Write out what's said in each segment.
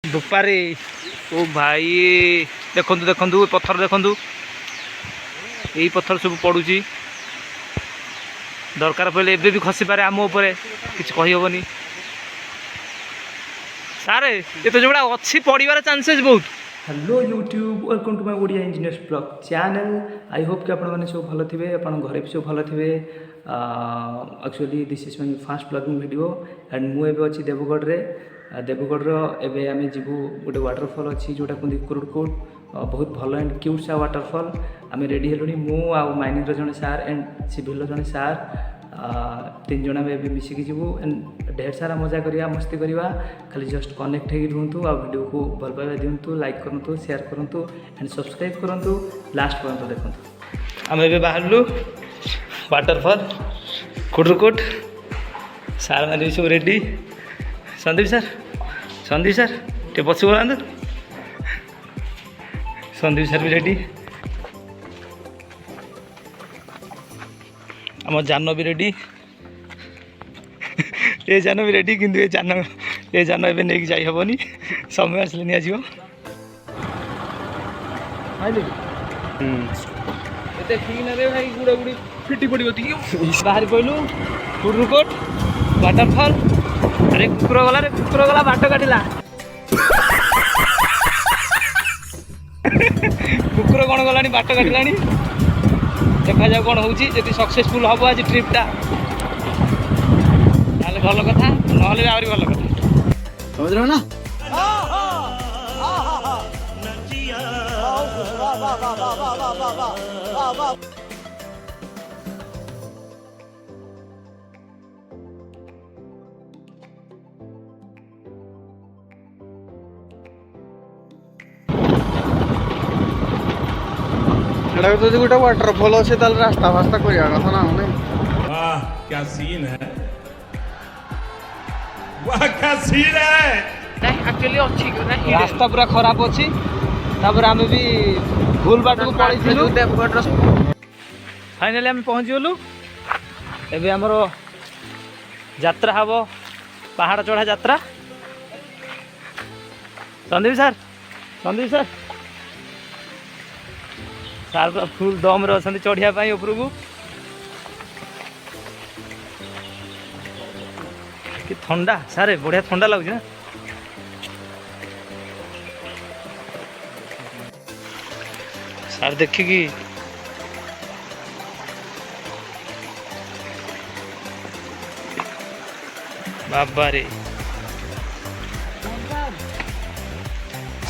दुपारे ओ भाई देखु देखु पत्थर देखु यही पत्थर सब पड़ुची दरकार पड़े एबे भी खसी पारे आम उपरे किछ कहि होबनी सारे ये तो जोड़ा अच्छी पड़िबार चांसेस बहुत। Hello YouTube welcome to my Odia engineers blog channel. I hope कि आपने सब भल थे अपन घरे भी सब भल थे। Actually this is my first blogging video and मुझे अच्छी देवगढ़ रे देवगढ़ एवं आम जीवु गोटे वाटरफॉल अच्छी जोटा कहते कुरुडकोट बहुत भल एंड क्यूट सा वाटरफॉल आम रेडी हेलुनी मु आउ माइनिंग जड़े सार एंड सिविल जड़े सार तीन जन भी मिसिकी जीवु एंड ढेर सारा मजा करिया मस्ती करिया खाली जस्ट कनेक्ट हो रुहतु आ वीडियो को भल पाइबा दिंतु लाइक करंतु शेयर करंतु एंड सब्सक्राइब करंतु लास्ट पर्यंत देखंतु। आम ए बाहरलु वाटरफॉल कुरुडकोट सार मैंने सब रेडी संदीप सर टे पछ बोला संदीप सर भी रेडी आम जान भी रेडी ये जान भी रेडी किंतु ये जान ए नहीं जाई हेनी समय आसले नहीं आजो भाई गुड़ा गुड़ी फिटी पड़ो बाहर कहलु कुरुडकोट वाटरफॉल अरे कुकुर गला बाट काटिला कुकुर कौन गलानी बाट काटिलानी देखा जाओ कौन होची जदि सक्सेसफुल हम आज ट्रिपटा ताले भल कथा नहले आहुरी भल कथा समझ रहे हो ना। जो गोटे वाटरफॉल अच्छे रास्ता फास्ता करा कथा ना वाह क्या सीन है वाह क्या सीन है एक्चुअली अच्छी रास्ता पूरा खराब अच्छी तापर आम भी भूल बाट को पड़े फाइनाली आम पहुँच गलु एबे हमर यात्रा हम पहाड़ चढ़ा यात्रा। संदीप सर सार पूरा फुल दम रे अच्छा चढ़िया ऊपर को कि ठंडा सारे बढ़िया ठंडा लगुच ना सार देखिकी बाबा रे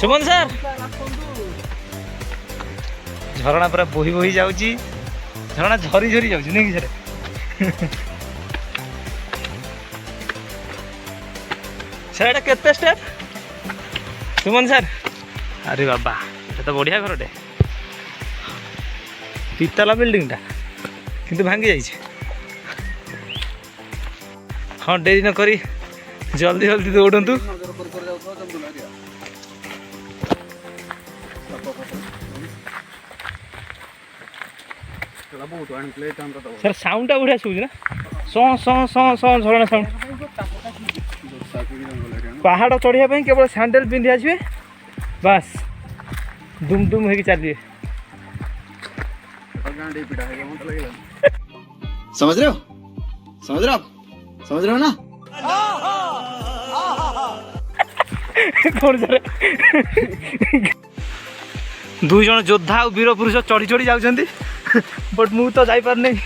सुमन सर झरणा पूरा बोही बोही जाऊँगी झरणा झरी झरी जाऊँ नहीं कि सर एटा केते स्टेप सुमन सर अरे बाबा ये तो बढ़िया घरटे तीताला बिल्डिंगटा किंतु भांगी जाइए हाँ डेरी न करी जल्दी जल्दी दौड़ू सर साउंडटा बढ़िया शुभुच ना सौ झरणा साउंड पहाड़ चढ़िया केवल सैंडल पिंधि आसवे बास दुम दुम हो चलिए समझ रहे हो ना। कौन सर दुई जन योद्धा और वीर पुरुष चढ़ी चढ़ी जाऊँगी बट मु तो जापार नहीं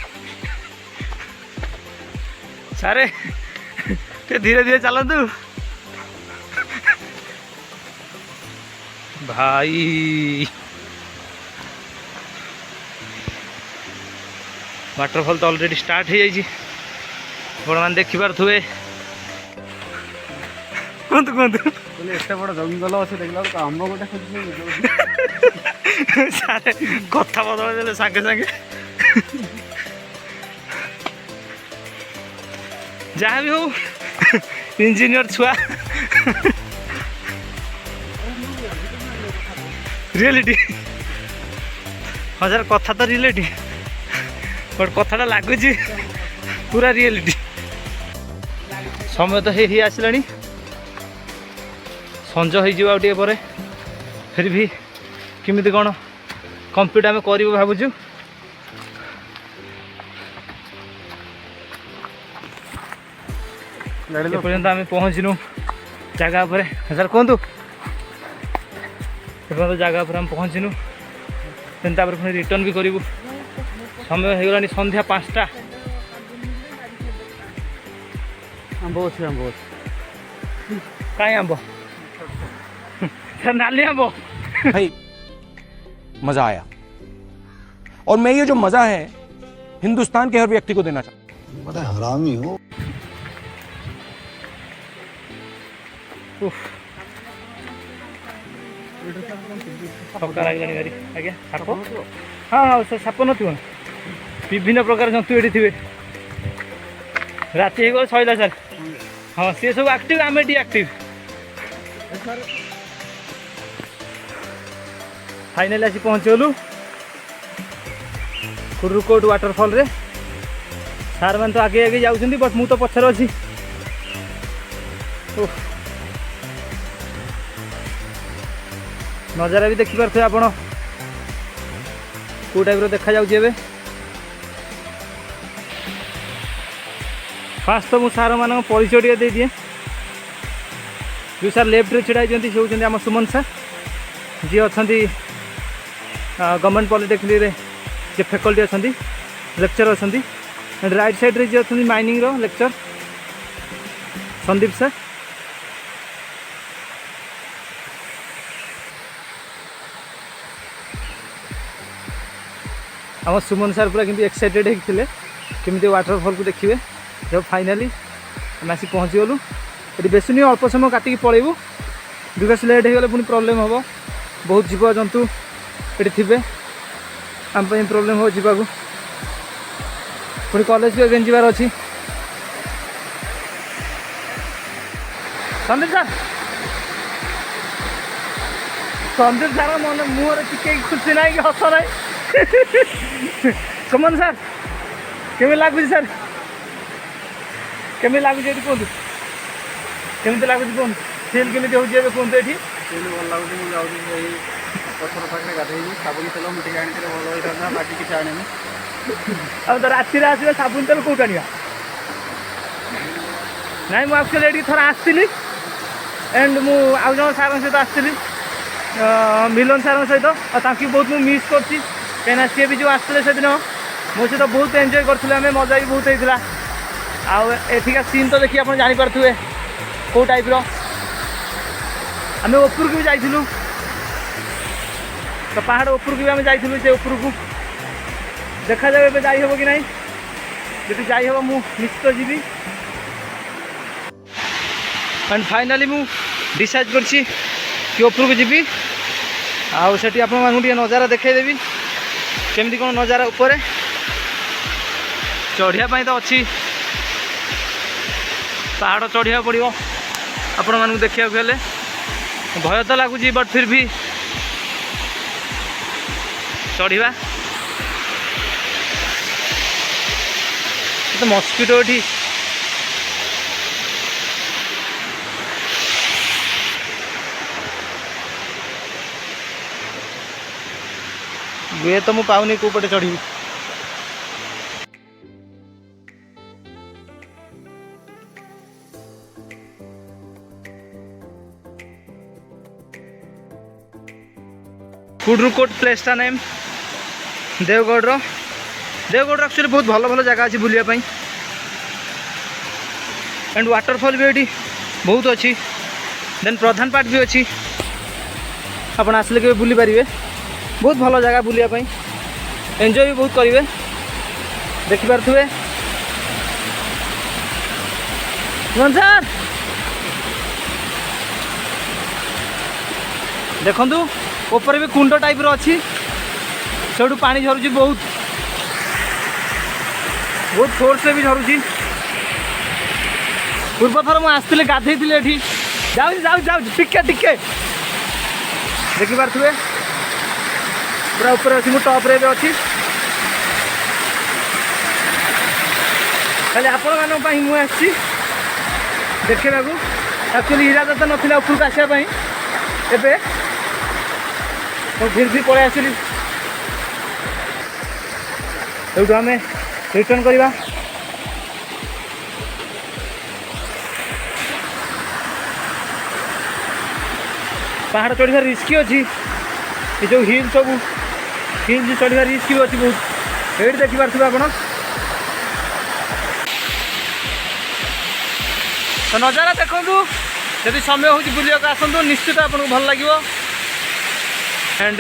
सारे धीरे धीरे चलतु भाई वाटरफॉल तो ऑलरेडी स्टार्ट हो जाइए बड़ देखी पारे कहतु कहतु एत बड़ जंगल अच्छे देखला आम गोटे सारे कथा बदल देले सागे सागे जहाँ भी हो इंजीनियर छुआ रियलिटी हजार कथा तो रियलिटी बट कथाटा लगुच पूरा रियलिटी समय तो ही आसला संज हो फिर भी किमिति कौन कंप्लीट आम कर भावुँ पर्यंत आम पहुँचनु जगह पर सर कहतु एपर्यंत जगह पर आम पहुँचनु देन पुणी रिटर्न भी करूँ समय हो गलानी संध्या 5टा आंब अच्छे कहीं आंब सर नाली आंब भाई मजा आया और मैं ये जो मजा है हिंदुस्तान के हर व्यक्ति को देना चाहता हूँ। बड़ा हरामी हो। थका लगे गाड़ी आज्ञा साप हाँ हाँ सर साप न विभिन्न प्रकार जंतु ये थे राति हो सैला सर हाँ सी सब एक्टिव आम डिएक्टिव फाइनाली आसी पहुँचगलु कुरुकोट वाटरफॉल रे सार मैंने तो आगे आगे जाऊँ बट मु तो पछर अच्छी नजारा भी देखिपे आप कौ टाइप देखा जाए फास्ट तो मुझे सार मान परिचय टे दे दिए जो सार लेफ्ट रे छिड़ा होती से होती आम सुमन सार जी अच्छा गवर्नमेंट पॉलिटेक्निक रे जे फैकल्टी अच्छा लेक्चर अच्छा एंड राइट साइड रे जी अच्छा माइनिंग रो लेक्चर संदीप सर आम सुमन सार पूरा किंतु एक्साइटेड होते केमी वाटरफॉल को देखिए जब फाइनाली आम आसी पहुँचीगलु ये बेस नहीं अल्प समय काटिकी पलैबू बिकज लेट हो पुणी प्रोब्लेम हम बहुत जीव जंतु ये थे आम प्रोब्लेम हो जावाक पुणी कॉलेज भी अगेन जीवार अच्छी संदीप सार मन मुहर टिके खुशी ना कि हस ना सुमन सार केमी लगुच सर केमी लगुच ये कहतु केमी लगुच कहूँ फिल केमी हो कहतु ये भल लगुच मुझे पथर पाखे गाधे साबुन तेल मुझे आनी भल होता है बाकी किसी आने अब तो राति आसवे साबुन तेल कौट आने ना मुझे ये थर आसती एंड मुझे जन सार सहित आसती मिलन सार सहित बहुत मुझे मिस कर कहीं सी भी जो आसते से दिन मो सहित बहुत एंजॉय करते आम मजा भी बहुत होता आठिका सीन तो देखिए आप जानीपे कौ टाइप आम ऊपर को भी जाइलु तो पहाड़ ऊपर को भी आम जाइलु से ऊपर को देखा जाए ए जाइब कि ना जी जाइब मु निश्चित जीवी एंड फाइनाली मु डिसाइड करछि कि ऊपर को जीवी आउ सेठी आपण मानू टिके नजारा देखेदेवी केमती कौन नजारा ऊपर चढ़िया तो अच्छी पहाड़ चढ़िया पड़ो आपण मानू देखा हेले भय तो लगुच बट फिर भी चढ़ा तो मस्किटो ये तो मुझे पाऊनी कौ पटे चढ़ी कुडरुकोट प्लेसटा नेम देवगढ़ एक्चुअली बहुत भल भल जगह अच्छी बुलाप एंड वाटरफॉल भी ये बहुत अच्छी देन प्रधान पार्ट भी अच्छी आप आसले के बुली पारे बहुत भल जगह बुलाप एंजॉय भी बहुत करेंगे देखिपे सर देखु ऊपर भी कुंड टाइप अच्छी से पानी झरुची बहुत फोर्स से भी झरुची पूर्व थर मुझे गाधे ये जाऊ टिके देखिपे पूरा ऊपर अच्छी मुझे टॉप रे अच्छी खाली आपण मानी मुझे देखा एक्चुअली इरादा तो नाला ऊपर आसापी एबे तो फिर भी पड़े आसली एठू आम रिटर्न करवा पहाड़ चढ़ा रिस्क अच्छी ये जो हिल सब हिल चढ़ा रिस्क भी अच्छी बहुत ये देखिपे आप तो नजारा देखूँ जदि समय हो बुलिया आसतु निश्चित आपको भल लगे एंड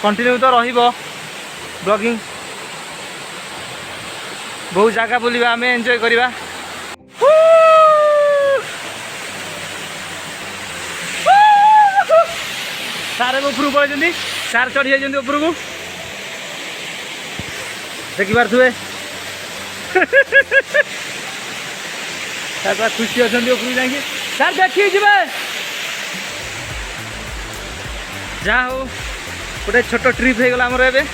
कंटिन्यू तो ब्लॉगिंग बहुत जगह बुलवा आम एंजॉय करवा सारे उपरକୁ पड़े सार चढ़ी जाइए उपरକୁ देखिपे सार खुशी अच्छा उपरକୁ जाइए सार देखिए जी जहाँ हो गोटे छोट ट्रिप हो गला आमर ए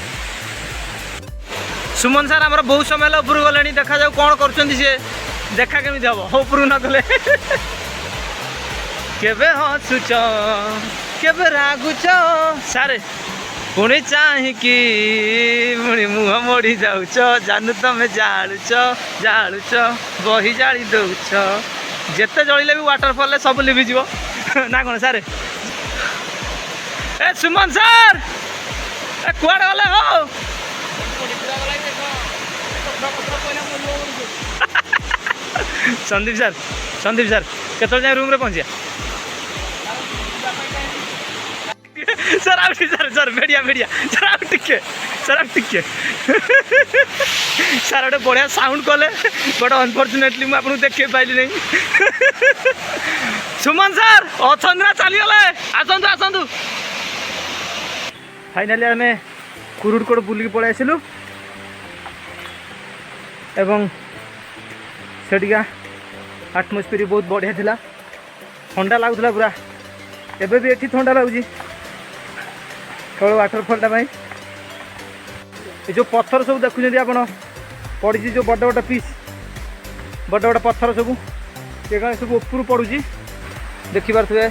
सुमन सार आमर बहुत समय उपरକୁ गले देखा जाऊ कौन कर देखा केमी हम उपरକୁ न गले केबे हसुच केबे रागुच सारे पुणी चाहिकी पुणी मुह मोड़ी जाऊच जानू तमें जालुच जालुच बही जाली दौच जेते जलिले भी वाटरफॉल सब लिभिज ना कौन सारे ए सुमन सार कुआड़ गले हो संदीप सर केतल जाए रूम रे पहुंचिया sir out sir media sir out टिके सर गोटे बढ़िया साउंड कले बट अनफॉर्चुनेटली मुझे आपको देखे पाइली नहीं सुमन सर अच्छा चलीगले आसतु आसतु फाइनाली आम कुरुडकोट बुलिक पलि आसिलु एवं सेटिका आटमोस्फियर बहुत बढ़िया थिला ठंडा लगुला पूरा एबे भी एठी ठंडा लगुची केवल वाटरफॉलटा ये जो पत्थर सब देखुं आप पड़ी जो बड़ बड़ पीस बड़ बड़ पत्थर सब ये सब ऊपर पड़ू देखिपे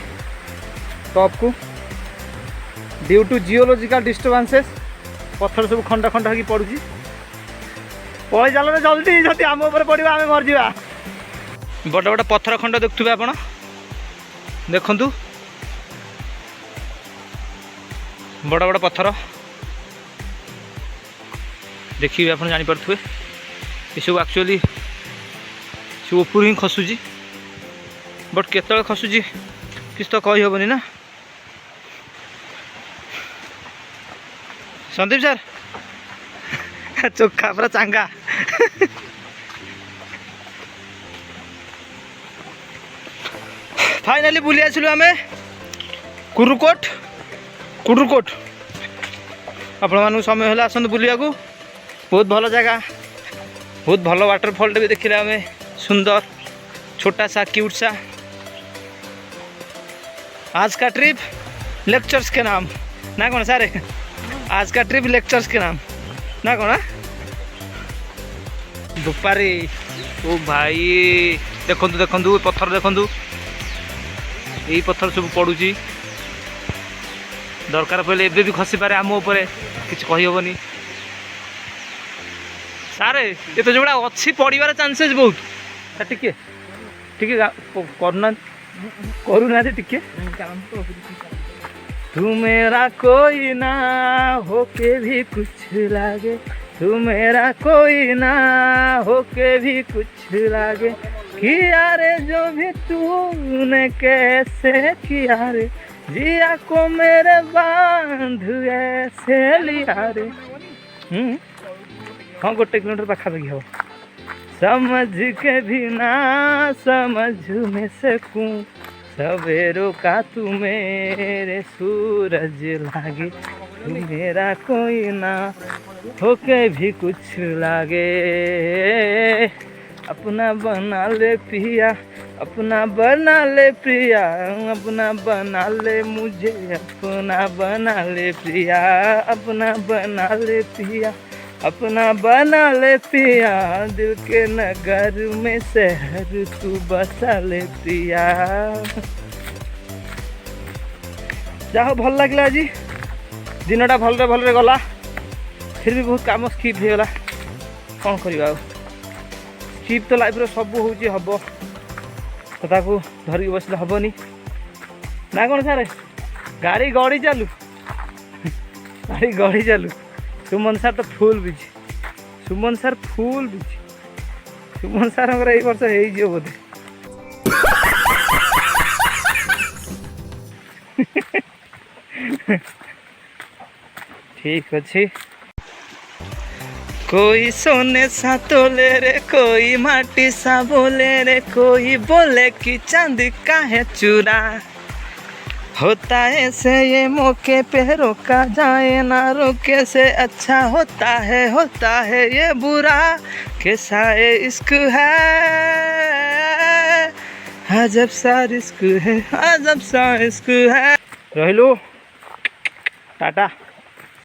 टॉप को ड्यू टू जियोलॉजिकल डिस्टर्बेंसेस पत्थर सब खंड खंड हो पड़ू पलि चल जल्दी जब आम उपर पड़ा आम मरजा बड़ बड़ पत्थर खंड देखुए आप देखु बड़ बड़ पत्थर देखिए आप जानीपे ये सब एक्चुअली सब ऊपर ही खसुची बट केत खसुची किस तो कही हेनी ना संदीप सर चोखा पूरा चांगा फाइनाली बुली आसिलु आमे कुरुकोट आपण मानू समय है आसतु बुलिया को बहुत भल जगह बहुत भल वाटरफॉल भी देखिले आम सुंदर छोटा सा क्यूट सा आज का ट्रिप लेक्चर्स के नाम ना कौन सारे आज का ट्रिप लेक्चर्स के नाम ना कौन दुपारी ओ भाई देखु देखु पत्थर देखु यही पत्थर सब पड़ुची दरकार पड़े एबे भी खसी पारे आम उपर किसी कही हेनी सारे ये तो जोड़ा अच्छी पड़ार चांसेस बहुत टिके टिके करूना टिके तू मेरा कोई ना होके भी कुछ लागे तू मेरा कोई ना होके भी कुछ लागे किया रे जो भी तूने कैसे किया रे जिया को मेरे बांध ऐसे लिया रे हाँ गोटे किलोमीटर पाखापाखि हम समझ के भी ना समझ में सकूं सवेरों का तू मेरे सूरज लागे तू मेरा कोई ना होके भी कुछ लागे अपना बना ले पिया अपना बना ले प्रिया अपना बना ले मुझे अपना बना ले प्रिया अपना बना ले पिया अपना बना ले पिया दिल के नगर में शहर तू बसा ले प्रिया जहाँ भल लगे आज दिनटा भलरे भलरे गला फिर भी बहुत काम स्किप हो गला कौन करवा स्किप तो लाइफ सब हूँ हम तो ताकू धरिक बसले हेनी ना कौन सारे गाड़ी गड़ी चालू गाड़ी गड़ी चालू सुमन सार तो फुल बिजी सुमन सार फुल बिजी सुमन सार यही वर्ष हो बोधे ठीक अच्छे कोई सोने सा तोले रे कोई माटी सा बोले रे कोई बोले कि चांदी का है चूरा होता है से ये मौके पे रोका जाए ना रोके से अच्छा होता है ये बुरा कैसा ये इश्क है अजब सा रिस्क है अजब सा इश्क है रह लो टाटा।